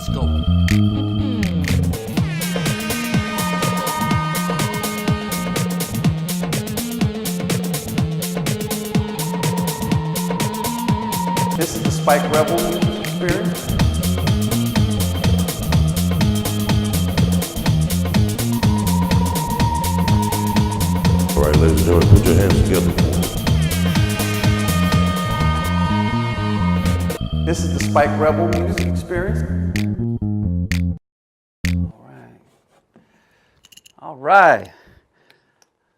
Let's go. This is the Spike Rebel music experience. All right, ladies and gentlemen, put your hands together. This is the Spike Rebel music experience. All right.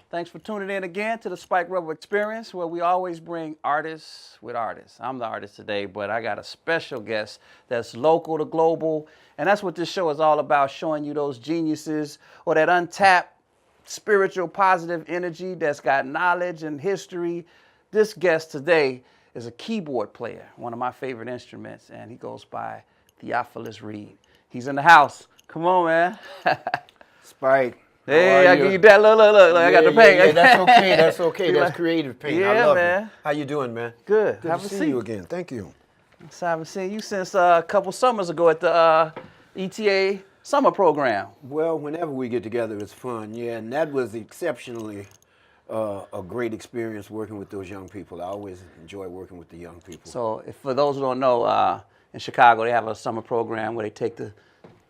Thanks for tuning in again to the Spike Rebel Experience, where we always bring artists with artists. I'm the artist today, but I got a special guest that's local to global, and that's what this show is all about, showing you those geniuses or that untapped spiritual positive energy that's got knowledge and history. This guest today is a keyboard player, one of my favorite instruments, and he goes by Theophilus Reed. He's in the house. Come on, man. Spike. Hey, I give you that look. I got the paint. Yeah, that's okay. That's okay. That's creative paint. Yeah, I love man. it. How you doing, man? Good. Good to see you again. Thank you. So I haven't seen you since a couple summers ago at the ETA summer program. Well, whenever we get together, it's fun. Yeah, and that was exceptionally a great experience working with those young people. I always enjoy working with the young people. So for those who don't know, in Chicago they have a summer program where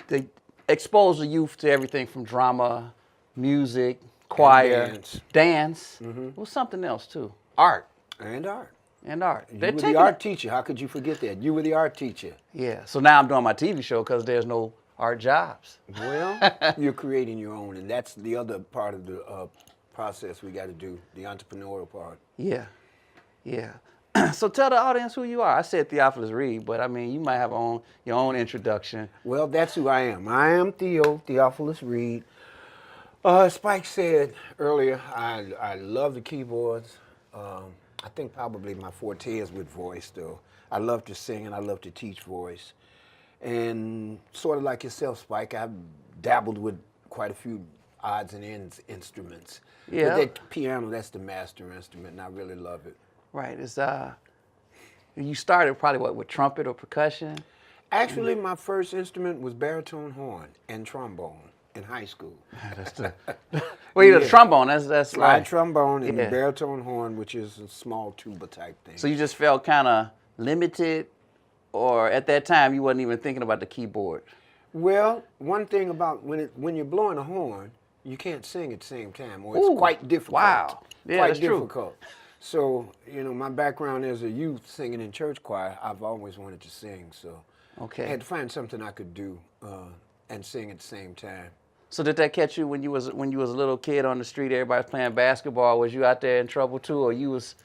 they expose the youth to everything from drama, music, choir, dance. Well, something else too. Art. And art. And art. You were the art teacher. How could you forget that? You were the art teacher. Yeah. So now I'm doing my TV show because there's no art jobs. Well, you're creating your own, and that's the other part of the process we got to do, the entrepreneurial part. Yeah. Yeah. So tell the audience who you are. I said Theophilus Reed, but I mean, you might have your own introduction. Well, that's who I am. I am Theophilus Reed. Spike said earlier, I love the keyboards. I think probably my forte is with voice, though. I love to sing and I love to teach voice. And sort of like yourself, Spike, I've dabbled with quite a few odds and ends instruments. Yeah. But that piano, that's the master instrument, and I really love it. Right. It's you started probably with trumpet or percussion? Actually, my first instrument was baritone horn and trombone in high school. Well, you're the trombone. That's slide right. trombone and the baritone horn, which is a small tuba type thing. So you just felt kind of limited, or at that time you wasn't even thinking about the keyboard? Well, one thing about when you're blowing a horn, you can't sing at the same time, or it's quite difficult. Wow. Yeah, quite that's difficult. True. So, my background as a youth singing in church choir, I've always wanted to sing. So I had to find something I could do and sing at the same time. So did that catch you when you was a little kid on the street? Everybody's playing basketball. Was you out there in trouble too, or you was?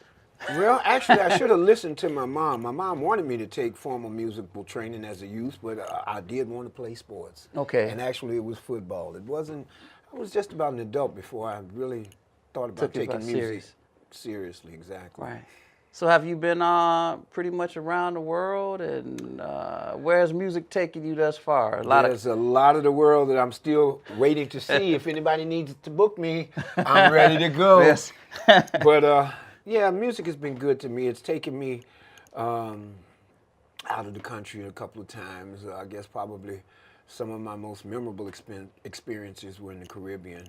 Well, actually, I should have listened to my mom. My mom wanted me to take formal musical training as a youth, but I did want to play sports. Okay. And actually, it was football. It wasn't. I was just about an adult before I really thought about taking music seriously. Exactly. Right. So have you been pretty much around the world, and where's music taking you thus far? There's a lot of the world that I'm still waiting to see. If anybody needs to book me, I'm ready to go. Yes. But yeah, music has been good to me. It's taken me out of the country a couple of times. I guess probably some of my most memorable experiences were in the Caribbean.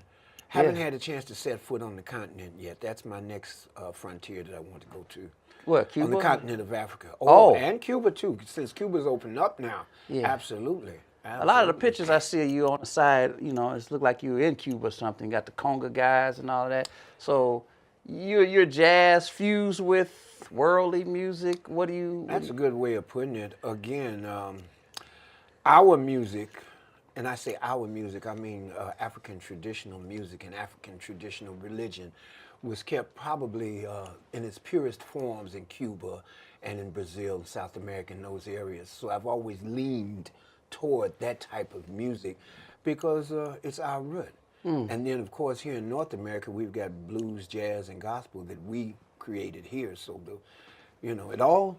Haven't had a chance to set foot on the continent yet. That's my next frontier that I want to go to. What, Cuba? On the continent of Africa. Oh. And Cuba, too, since Cuba's opened up now. Yeah. Absolutely. A lot of the pictures I see of you on the side, it look like you're in Cuba or something. Got the conga guys and all of that. So you're jazz fused with worldly music. That's a good way of putting it. Again, our music, and I say our music, I mean African traditional music and African traditional religion, was kept probably in its purest forms in Cuba and in Brazil and South America, in those areas. So I've always leaned toward that type of music because it's our root. And then, of course, here in North America, we've got blues, jazz, and gospel that we created here. So, it all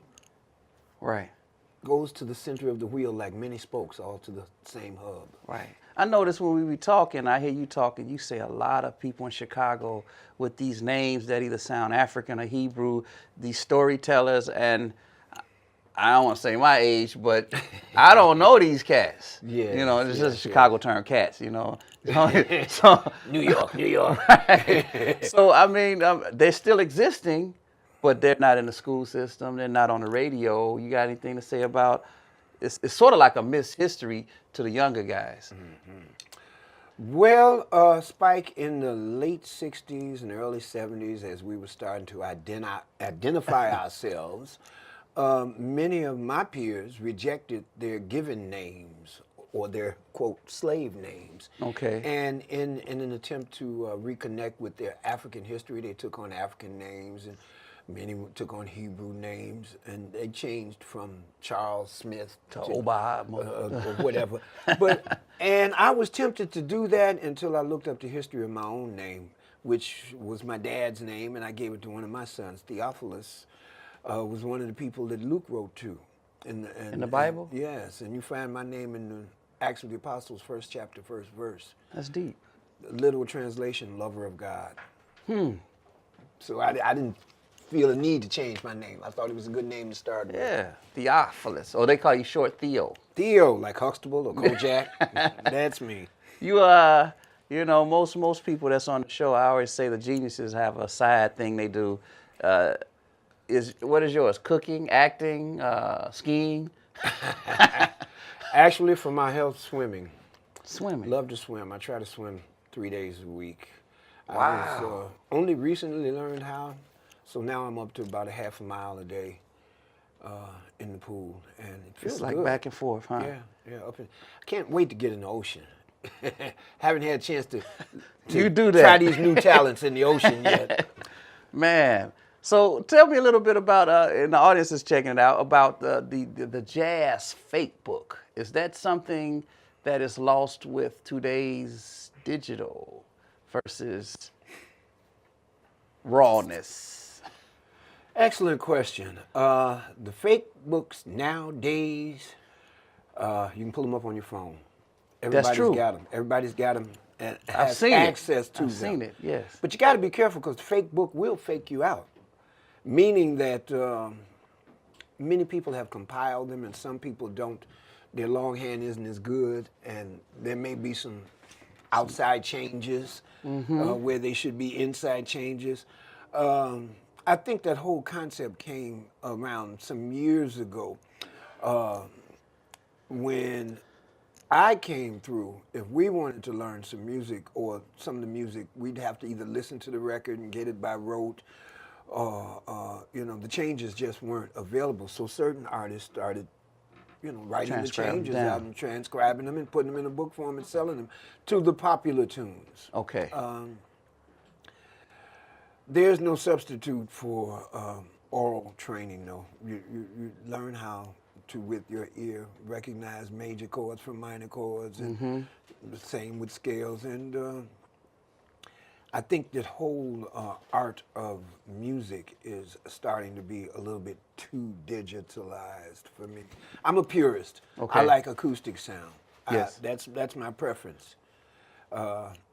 goes to the center of the wheel like many spokes, all to the same hub. Right. I noticed when we be talking, I hear you talking, you say a lot of people in Chicago with these names that either sound African or Hebrew, these storytellers, and I don't want to say my age, but I don't know these cats. Yes, You know, it's just yes, Chicago term, cats. You know, so New York, New York. so I mean, they're still existing, but they're not in the school system. They're not on the radio. You got anything to say about? It's sort of like a missed history to the younger guys. Well, Spike, in the late 60s and early 70s, as we were starting to identify ourselves, many of my peers rejected their given names or their, quote, slave names. Okay. And in an attempt to reconnect with their African history, they took on African names, and many took on Hebrew names, and they changed from Charles Smith To Obama. or whatever. And I was tempted to do that until I looked up the history of my own name, which was my dad's name, and I gave it to one of my sons. Theophilus was one of the people that Luke wrote to. In the Bible? Yes, and you find my name in the Acts of the Apostles, 1st chapter, 1st verse. That's deep. Literal translation, lover of God. So I didn't feel a need to change my name. I thought it was a good name to start with. Yeah, Theophilus. Or they call you short Theo. Theo, like Huxtable or Kojak. That's me. You you know, most people that's on the show, I always say the geniuses have a side thing they do. What is yours? Cooking, acting, skiing? Actually, for my health, swimming. Swimming. Love to swim. I try to swim 3 days a week. Wow. I was, only recently learned how, so now I'm up to about a half a mile a day in the pool, and it feels It's like good. back and forth, huh? Yeah. I can't wait to get in the ocean. Haven't had a chance to You do that. try these new talents in the ocean yet. Man. So tell me a little bit about, and the audience is checking it out, about the jazz fake book. Is that something that is lost with today's digital versus rawness? Excellent question. The fake books nowadays, you can pull them up on your phone. Everybody's true. got them. Everybody's got them and I've has seen access it. to I've them. seen it, yes. But you got to be careful because the fake book will fake you out. Meaning that many people have compiled them and some people don't. Their longhand isn't as good, and there may be some outside changes where they should be inside changes. I think that whole concept came around some years ago when I came through. If we wanted to learn some music or some of the music, we'd have to either listen to the record and get it by rote, you know, the changes just weren't available. So certain artists started, you know, writing the Transcribe them changes down. out and transcribing them and putting them in a book form and selling them to the popular tunes. Okay. There's no substitute for oral training, though. You learn how to, with your ear, recognize major chords from minor chords, and the same with scales. And I think that whole art of music is starting to be a little bit too digitalized for me. I'm a purist. Okay. I like acoustic sound. Yes. That's my preference.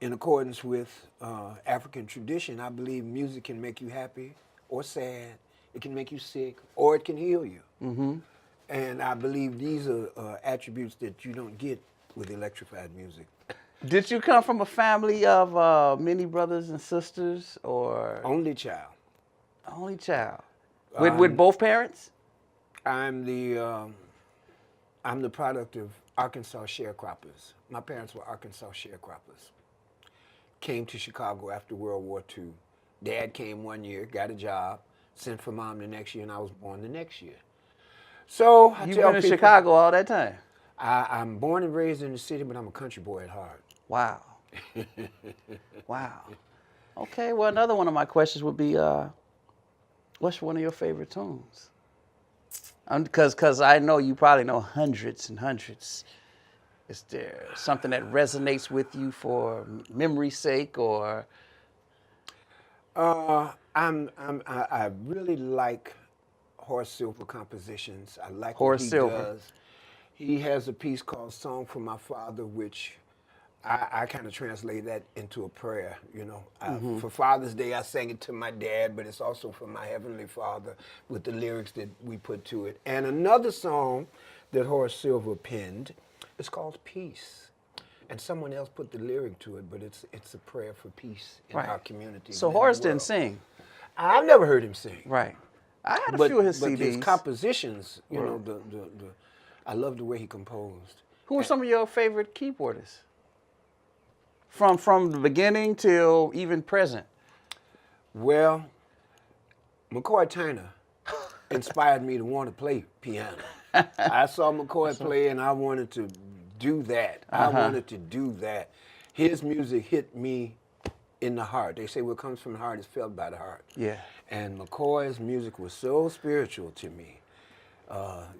In accordance with African tradition, I believe music can make you happy or sad. It can make you sick, or it can heal you. And I believe these are attributes that you don't get with electrified music. Did you come from a family of many brothers and sisters, or Only child. only child? With both parents? I'm the product of Arkansas sharecroppers. My parents were Arkansas sharecroppers. Came to Chicago after World War II. Dad came one year, got a job, sent for mom the next year, and I was born the next year. So I You've tell been in people, Chicago all that time? I'm born and raised in the city, but I'm a country boy at heart. Wow. Wow. Okay, well, another one of my questions would be, what's one of your favorite tunes? Because I know you probably know hundreds and hundreds. Is there something that resonates with you for memory's sake, or? I really like Horace Silver compositions. I like Horace what he Silver. does. He has a piece called "Song for My Father," which I kind of translate that into a prayer, you know. For Father's Day, I sang it to my dad, but it's also for my Heavenly Father with the lyrics that we put to it. And another song that Horace Silver penned is called Peace. And someone else put the lyric to it, but it's a prayer for peace in our community. So and in Horace the world. didn't sing. I've never heard him sing. Right. I had a few of his but CDs. his compositions, you know, I love the way he composed. Who were some of your favorite keyboardists? From the beginning till even present. Well, McCoy Tyner inspired me to want to play piano. I saw McCoy play and I wanted to do that. I wanted to do that. His music hit me in the heart. They say what comes from the heart is felt by the heart. Yeah. And McCoy's music was so spiritual to me.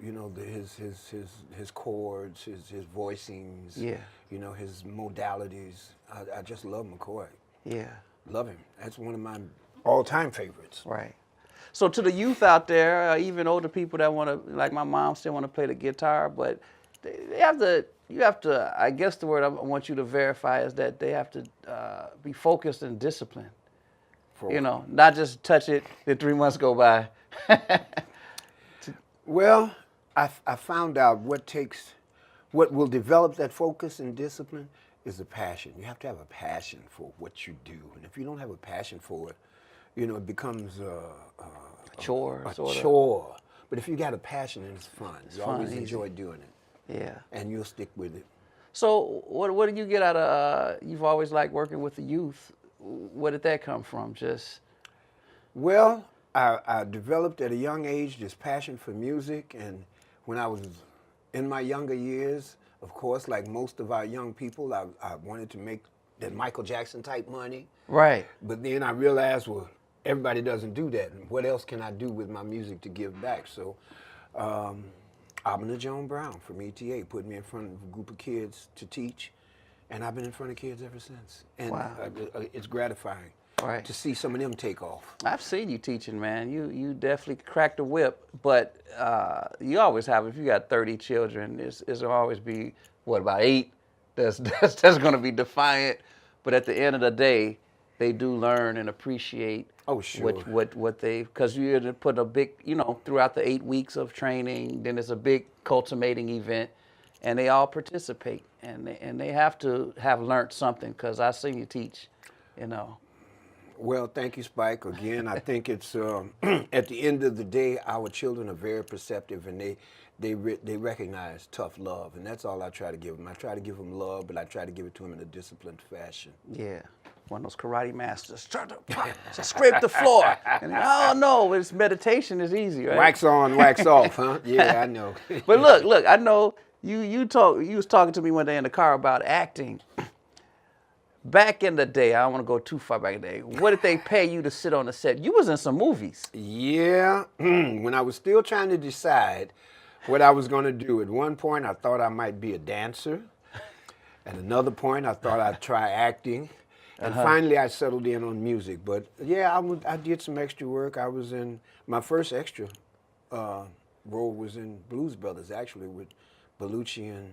You know, his chords, his voicings, you know, his modalities. I just love McCoy. Yeah. Love him. That's one of my all-time favorites. Right. So to the youth out there, even older people that want to, like my mom, still want to play the guitar, but they have to, you have to, I guess the word I want you to verify is that they have to be focused and disciplined. You know, not just touch it, then 3 months go by. Well, I found out what will develop that focus and discipline is a passion. You have to have a passion for what you do. And if you don't have a passion for it, you know, it becomes a chore. A chore. But if you got a passion and it's fun, you fun, always easy. enjoy doing it. Yeah. And you'll stick with it. So what do you get out of, you've always liked working with the youth. Where did that come from? Just. Well, I developed at a young age this passion for music, and when I was in my younger years, of course, like most of our young people, I wanted to make that Michael Jackson type money. Right. But then I realized, well, everybody doesn't do that. And what else can I do with my music to give back? So Abner Joan Brown from ETA put me in front of a group of kids to teach, and I've been in front of kids ever since. And it's gratifying. Right. To see some of them take off. I've seen you teaching, man. You definitely cracked the whip, but you always have. If you got 30 children, it'll always be about 8 that's going to be defiant. But at the end of the day, they do learn and appreciate. Oh, sure. What they, because you had to put a big, you know, throughout the 8 weeks of training. Then it's a big cultivating event, and they all participate, and they have to have learned something. Because I've seen you teach, you know. Well, thank you, Spike. Again, I think it's at the end of the day, our children are very perceptive, and they recognize tough love, and that's all I try to give them. I try to give them love, but I try to give it to them in a disciplined fashion. Yeah, one of those karate masters. Try to scrape the floor. And, oh no, it's meditation is easy, right? Wax on, wax off, huh? Yeah, I know. But look, I know you was talking to me one day in the car about acting. Back in the day, I don't want to go too far back in the day. What did they pay you to sit on the set? You was in some movies. Yeah, when I was still trying to decide what I was going to do. At one point, I thought I might be a dancer. At another point, I thought I'd try acting. And finally, I settled in on music. But yeah, I did some extra work. I was in, my first extra role was in Blues Brothers, actually, with Bellucci and...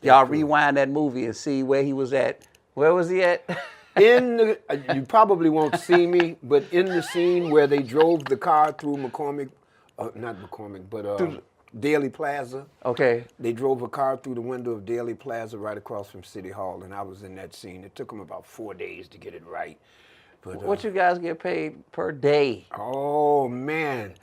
Y'all rewind that movie and see where he was at. Where was he at? You probably won't see me, but in the scene where they drove the car through Daly Plaza. Okay. They drove a car through the window of Daly Plaza right across from City Hall, and I was in that scene. It took them about 4 days to get it right. But, what you guys get paid per day? Oh, man.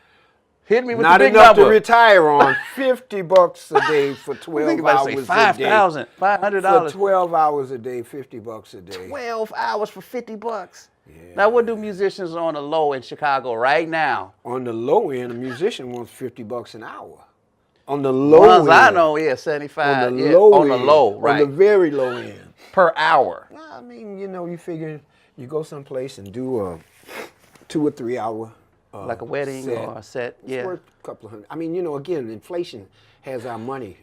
Hit me with Not the big enough number. to retire on. $50 a day for 12 hours a day. $5,000, $500 for 12 hours a day, $50 a day. 12 hours for $50. Yeah. Now, what do musicians on the low in Chicago right now? On the low end, a musician wants $50 an hour. On the low end. I know, yeah, 75. On the low end. On the low, right? On the very low end. Per hour. I mean, you know, you figure you go someplace and do a 2 or 3 hour. Like a wedding or a set, it's worth a couple of hundred. I mean, you know, again, inflation has our money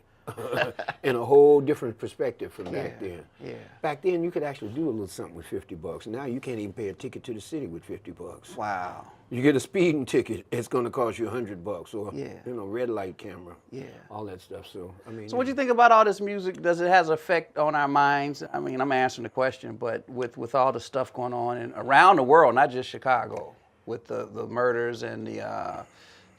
in a whole different perspective from back then. Yeah. Back then, you could actually do a little something with $50. Now you can't even pay a ticket to the city with $50. Wow. You get a speeding ticket, it's going to cost you $100, or Yeah. red light camera, Yeah. all that stuff. So I mean, So what do you think about all this music? Does it has an effect on our minds? I mean, I'm answering the question, but with all the stuff going on and around the world, not just Chicago, with the murders and the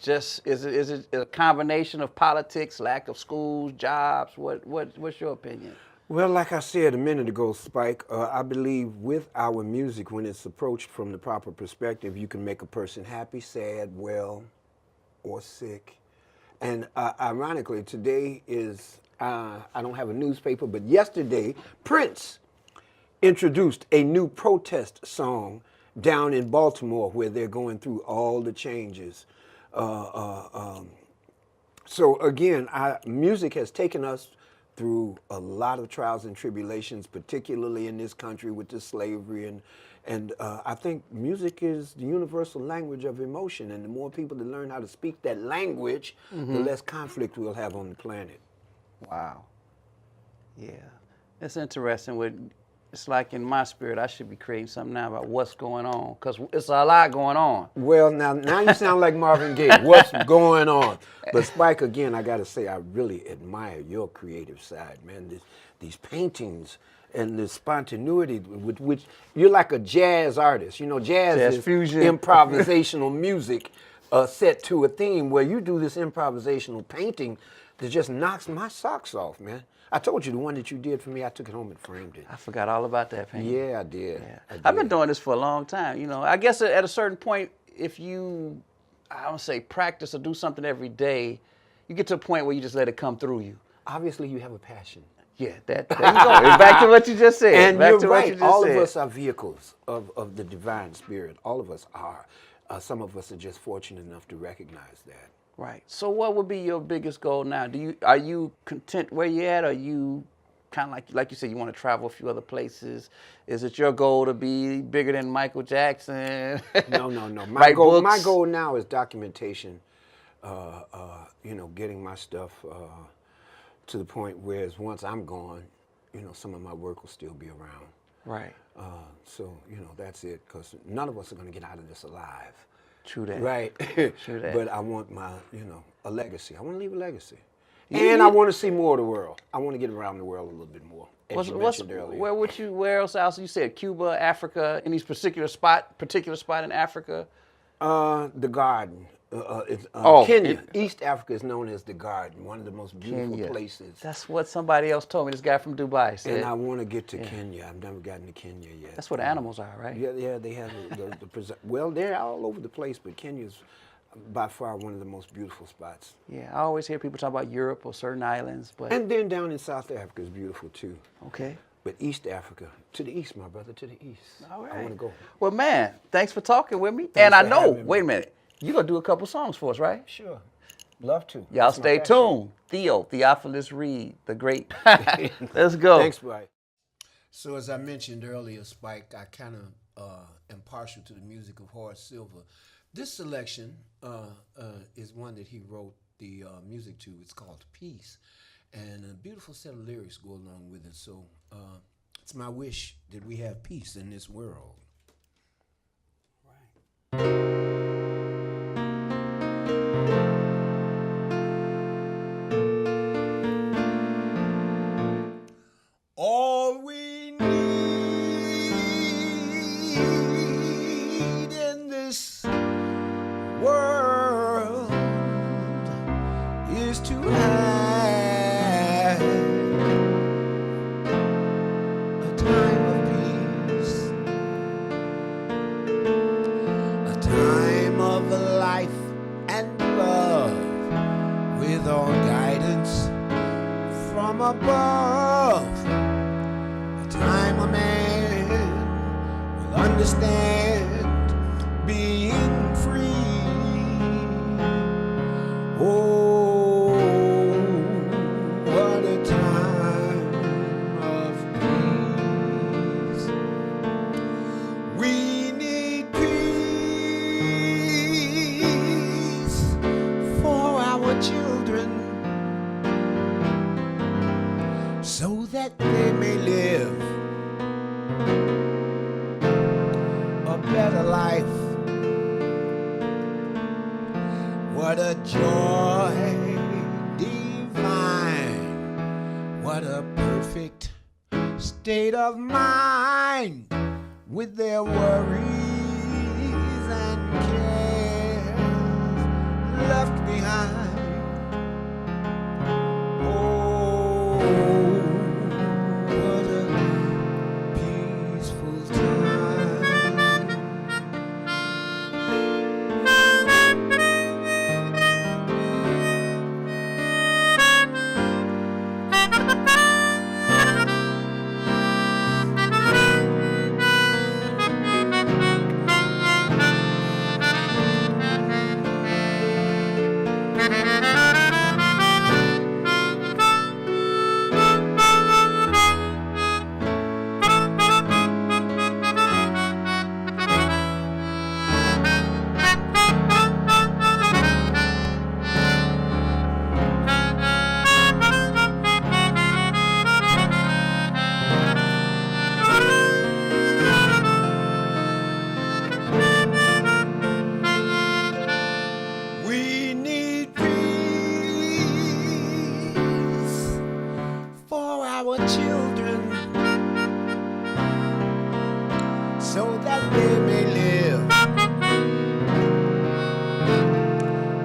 just is it a combination of politics, lack of schools, jobs? What's your opinion? Well, like I said a minute ago, Spike, I believe with our music, when it's approached from the proper perspective, you can make a person happy, sad, well, or sick. And ironically, today is, I don't have a newspaper, but yesterday, Prince introduced a new protest song down in Baltimore where they're going through all the changes. So again, music has taken us through a lot of trials and tribulations, particularly in this country with the slavery, and I think music is the universal language of emotion, and the more people that learn how to speak that language, the less conflict we'll have on the planet. Wow. Yeah, it's interesting. It's like in my spirit, I should be creating something now about what's going on, because it's a lot going on. Well, now you sound like Marvin Gaye. What's going on? But Spike, again, I got to say, I really admire your creative side, man. These paintings and the spontaneity with which you're like a jazz artist. You know, jazz is fusion, improvisational music set to a theme, where you do this improvisational painting that just knocks my socks off, man. I told you the one that you did for me, I took it home and framed it. I forgot all about that painting. Yeah, I did. Yeah. I did. I've been doing this for a long time. You know, I guess at a certain point, if you, I don't say practice or do something every day, you get to a point where you just let it come through you. Obviously, you have a passion. Yeah, there you go. Back to what you just said. And Back you're to right. what you just All said. of us are vehicles of the divine spirit. All of us are. Some of us are just fortunate enough to recognize that. Right. So what would be your biggest goal now? Are you content where you're at? Or are you kind of like you said, you want to travel a few other places? Is it your goal to be bigger than Michael Jackson? No. Write books? My goal now is documentation. Getting my stuff to the point where once I'm gone, some of my work will still be around. Right. So that's it. Because none of us are going to get out of this alive. True that. Right. True that. But I want my, a legacy. I want to leave a legacy. And I want to see more of the world. I want to get around the world a little bit more, as you mentioned earlier. Where else you said Cuba, Africa, any particular spot in Africa? The Garden. Kenya. East Africa is known as the Garden, one of the most beautiful places. That's what somebody else told me, this guy from Dubai said. And I want to get to Kenya. I've never gotten to Kenya yet. That's where the animals are, right? Yeah, they have well, they're all over the place, but Kenya's by far one of the most beautiful spots. Yeah, I always hear people talk about Europe or certain islands, but and then down in South Africa is beautiful too. Okay. But East Africa, to the east, my brother, to the east. All right. I want to go. Well, man, thanks for talking with me. Thanks and I for know, having me. wait a minute, you're gonna do a couple songs for us, right? Sure. Love to. Y'all That's my stay passion. tuned. Theophilus Reed, the great. Let's go. Thanks, Spike. So as I mentioned earlier, Spike, I kind of am partial to the music of Horace Silver. This selection is one that he wrote the music to. It's called Peace. And a beautiful set of lyrics go along with it. So it's my wish that we have peace in this world. All we need in this world is to have a time of peace, a time of life and love, with all guidance from above. Time a man will understand being free. Oh, what a time of peace. We need peace for our children. so that they may live a better life. What a joy divine, what a perfect state of mind, with their worries and cares left behind. Oh, what a peaceful time. We need peace for our children, so that they may live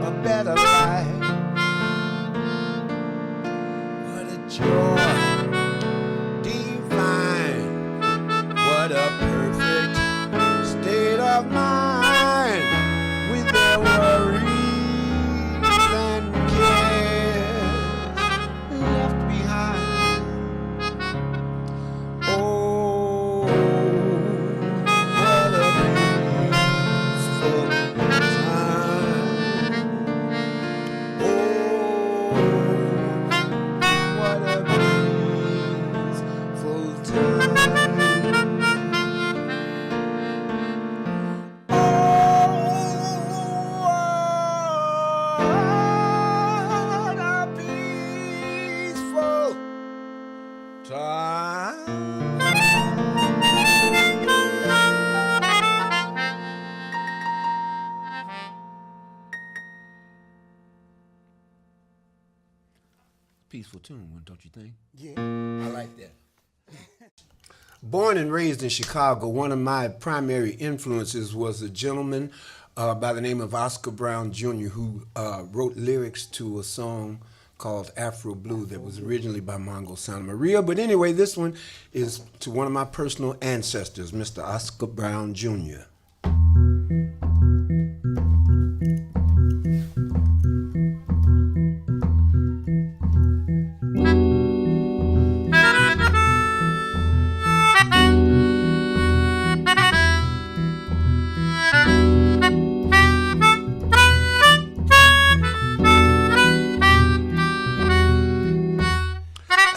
a better life. What a joy divine, what a perfect state of mind, with their worries and cares left behind. Oh, what a peaceful time. Oh, what a peaceful time. What a peaceful time. Peaceful tune, don't you think? Yeah, I like that. Born and raised in Chicago, one of my primary influences was a gentleman by the name of Oscar Brown Jr., who wrote lyrics to a song called Afro Blue that was originally by Mongo Santa Maria. But anyway, this one is to one of my personal ancestors, Mr. Oscar Brown Jr.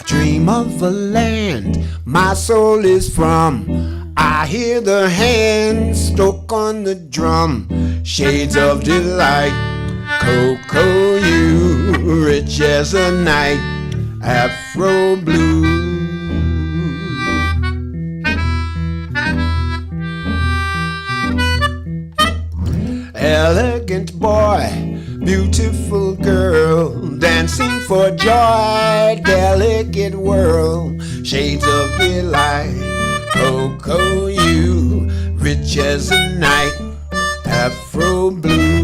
Dream of a land my soul is from. I hear the hands stroke on the drum. Shades of delight, cocoa you, rich as a night, Afro blue. Elegant boy, beautiful girl, dancing for joy, delicate whirl, shades of delight, cocoa you, rich as a night, Afro blue.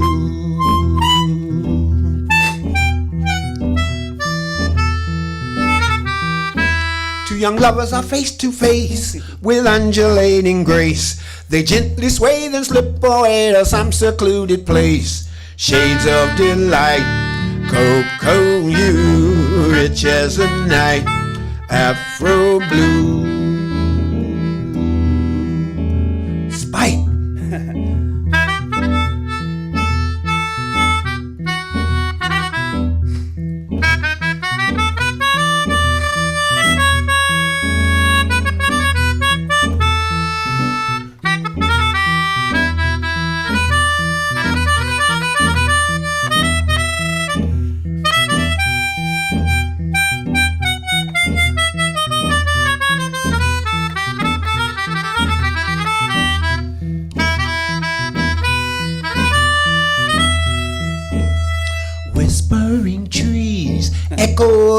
Two young lovers are face to face with undulating grace. They gently sway, then slip away to some secluded place. Shades of delight, cocoa you, rich as a night, Afro blue. Spite.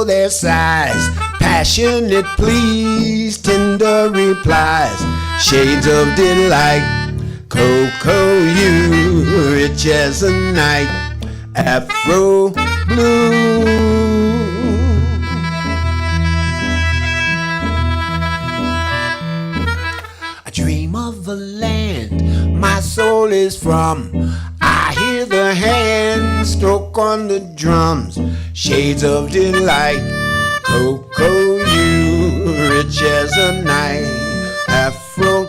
their sighs, passionate pleas, tender replies, shades of delight. Cocoa, you rich as a night, Afro blue. I dream of a land my soul is from. I hear the hands stroke on the drums, shades of delight. Cocoa, you rich as a night, Afro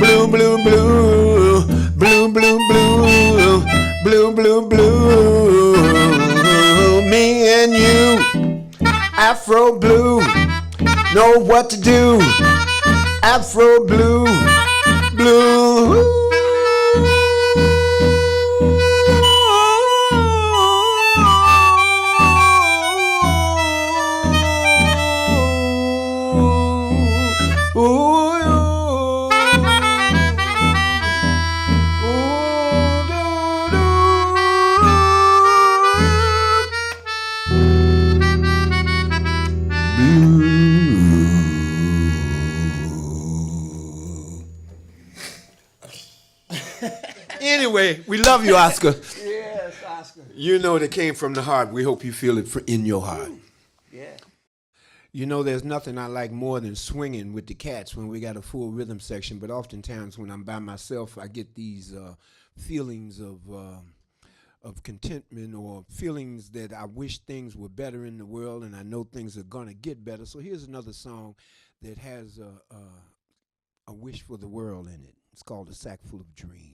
blue, blue, blue, blue, blue, blue, blue, blue, blue. Me and you, Afro blue, know what to do. Afro blue, blue. Anyway, we love you, Oscar. Yes, Oscar. You know that came from the heart. We hope you feel it in your heart. Yeah. You know, there's nothing I like more than swinging with the cats when we got a full rhythm section, but oftentimes when I'm by myself, I get these feelings of contentment, or feelings that I wish things were better in the world, and I know things are going to get better. So here's another song that has a wish for the world in it. It's called A Sack Full of Dreams.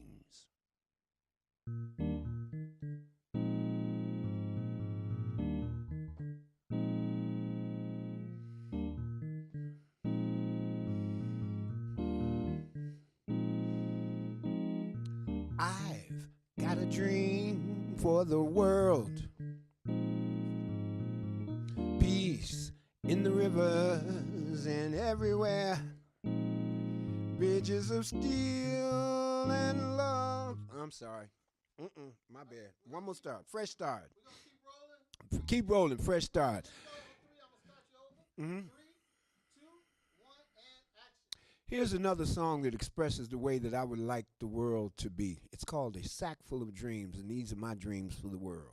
I've got a dream for the world. Peace in the rivers and everywhere. Bridges of steel and love. I'm sorry. My bad. One more start. Fresh start. Keep rolling. Fresh start. Here's another song that expresses the way that I would like the world to be. It's called A Sack Full of Dreams, and these are my dreams for the world.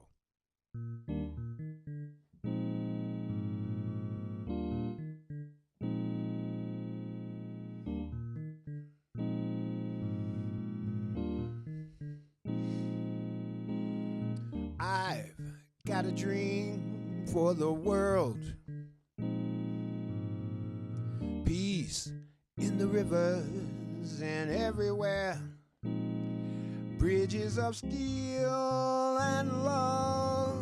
I've got a dream for the world. Peace in the rivers and everywhere. Bridges of steel and love.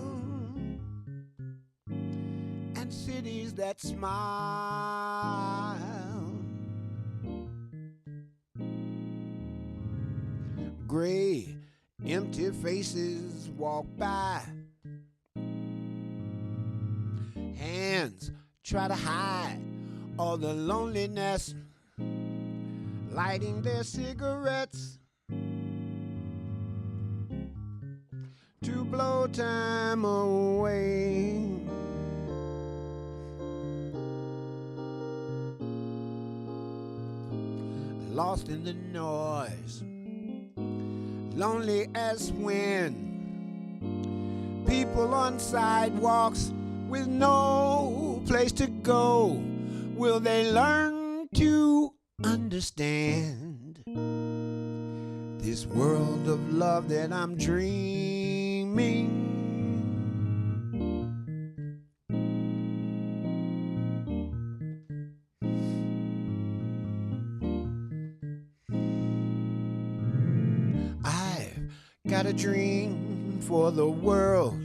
And cities that smile. Gray, empty faces walk by. Hands try to hide all the loneliness, lighting their cigarettes to blow time away. Lost in the noise, lonely as wind. People on sidewalks with no place to go. Will they learn to understand this world of love that I'm dreaming? I've got a dream for the world.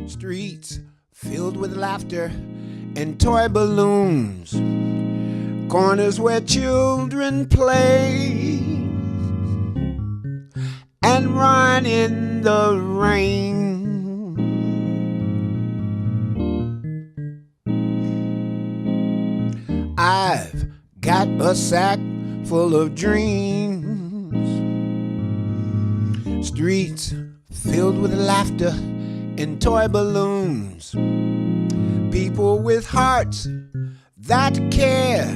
Streets filled with laughter and toy balloons, corners where children play and run in the rain. I've got a sack full of dreams, streets filled with laughter and toy balloons. People with hearts that care,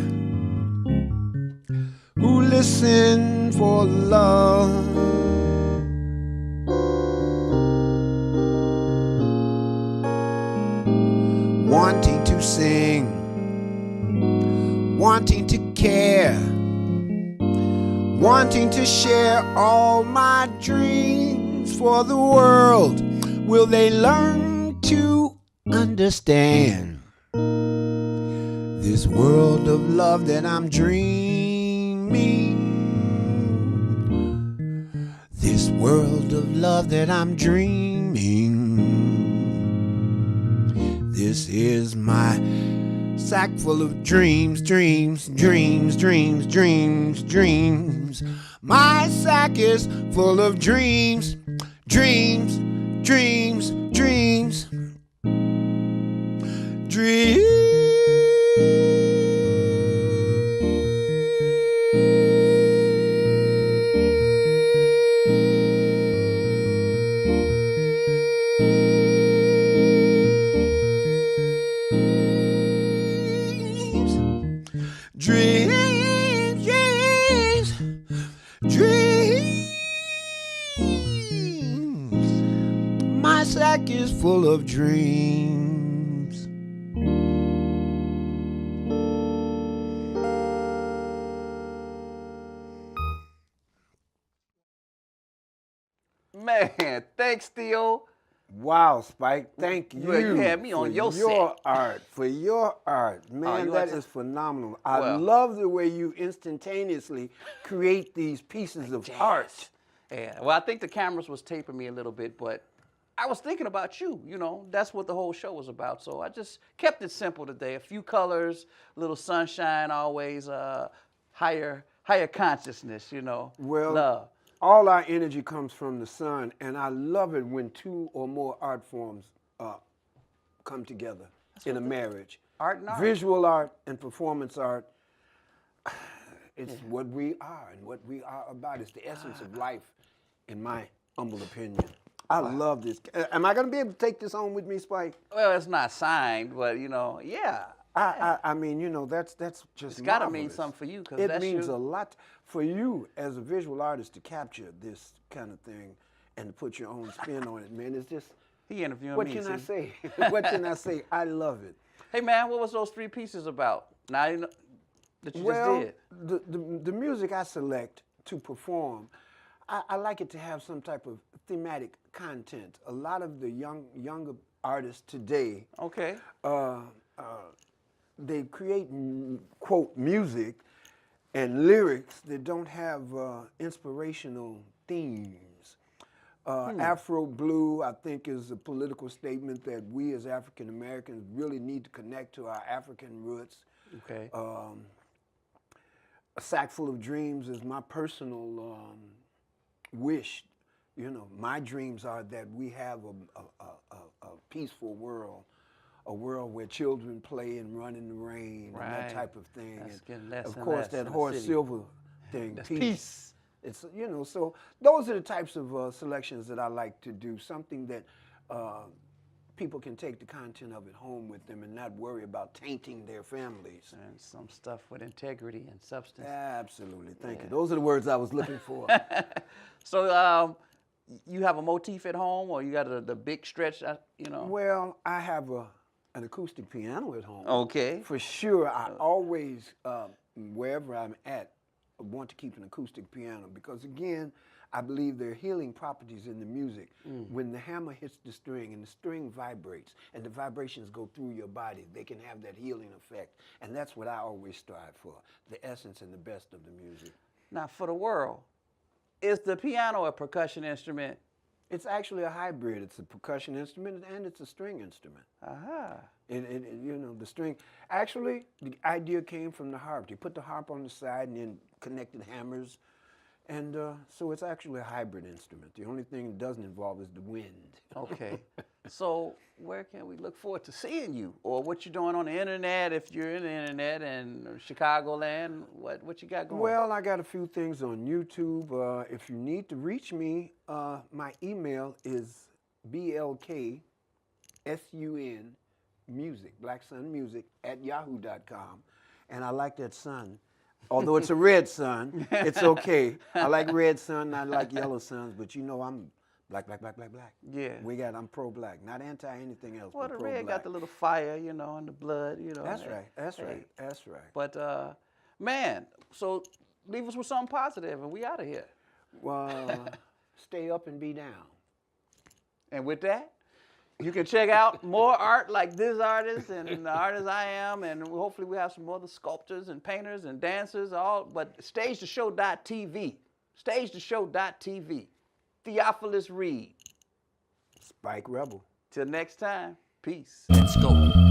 who listen for love. Wanting to sing, wanting to care, wanting to share all my dreams for the world. Will they learn to understand this world of love that I'm dreaming? This world of love that I'm dreaming. This is my sack full of dreams, dreams, dreams, dreams, dreams, dreams. My sack is full of dreams, dreams, dreams, dreams, dreams. Dreams, dreams, dreams. My sack is full of dreams. Man, thanks, Theo. Wow, Spike, thank you. You had me on your set. art, for your art. Man, you that want is phenomenal. I Well- love the way you instantaneously create these pieces of art. Yeah, well, I think the cameras was taping me a little bit, but I was thinking about you, you know. That's what the whole show was about. So I just kept it simple today. A few colors, a little sunshine, always higher consciousness, you know. Well, love. all our energy comes from the sun, and I love it when two or more art forms come together in a marriage. Art and art. Visual art and performance art. It's what we are and what we are about. It's the essence of life, in my humble opinion. I love this. Am I going to be able to take this home with me, Spike? Well, it's not signed, but you know, yeah. I mean, you know, that's just It's got to mean marvelous. something for you, 'cause It that's means you. a lot for you as a visual artist to capture this kind of thing and to put your own spin on it, man. It's just, He interviewing what me. can I see? say? What can I say? I love it. Hey man, what was those 3 pieces about? Now you know that you Well, just did. the music I select to perform, I like it to have some type of thematic content. A lot of the younger artists today, Okay. they create, quote, music and lyrics that don't have inspirational themes. Afro Blue, I think, is a political statement that we as African Americans really need to connect to our African roots. Okay. A Sack Full of Dreams is my personal wish. You know, my dreams are that we have a peaceful world, a world where children play and run in the rain and that Right. type of thing. That's And getting less of and course, less that in the Horace city. Silver thing, That's peace. peace. It's, you know, so those are the types of selections that I like to do, something that people can take the content of it home with them and not worry about tainting their families. And some stuff with integrity and substance. Absolutely, thank you. Those are the words I was looking for. So you have a motif at home, or you got the big stretch? You know. Well, I have an acoustic piano at home. Okay. For sure, I always, wherever I'm at, want to keep an acoustic piano because, again, I believe there are healing properties in the music. When the hammer hits the string and the string vibrates and the vibrations go through your body, they can have that healing effect. And that's what I always strive for, the essence and the best of the music. Now, for the world, is the piano a percussion instrument? It's actually a hybrid. It's a percussion instrument and it's a string instrument. Aha. You know, the string. Actually, the idea came from the harp. They put the harp on the side and then connected hammers. And so it's actually a hybrid instrument. The only thing it doesn't involve is the wind. Okay. So where can we look forward to seeing you, or what you're doing on the internet? If you're in the internet and Chicagoland, what you got going? Well, I got a few things on YouTube. If you need to reach me, my email is SUN music, Black Sun Music at yahoo.com. And I like that sun. Although it's a red sun, it's okay. I like red sun, I like yellow suns, but you know I'm black, black, black, black, black. Yeah. I'm pro-black, not anti anything else, Well, but the red pro-black. got the little fire, you know, and the blood, you know. That's right, that's Hey. right, that's right. But, man, so leave us with something positive, and we out of here. Well, stay up and be down. And with that, you can check out more art like this artist and the artist I am, and hopefully we have some other sculptors and painters and dancers, all. But StageTheShow.tv, StageTheShow.tv, Theophilus Reed. Spike Rebel. Till next time, peace. Let's go.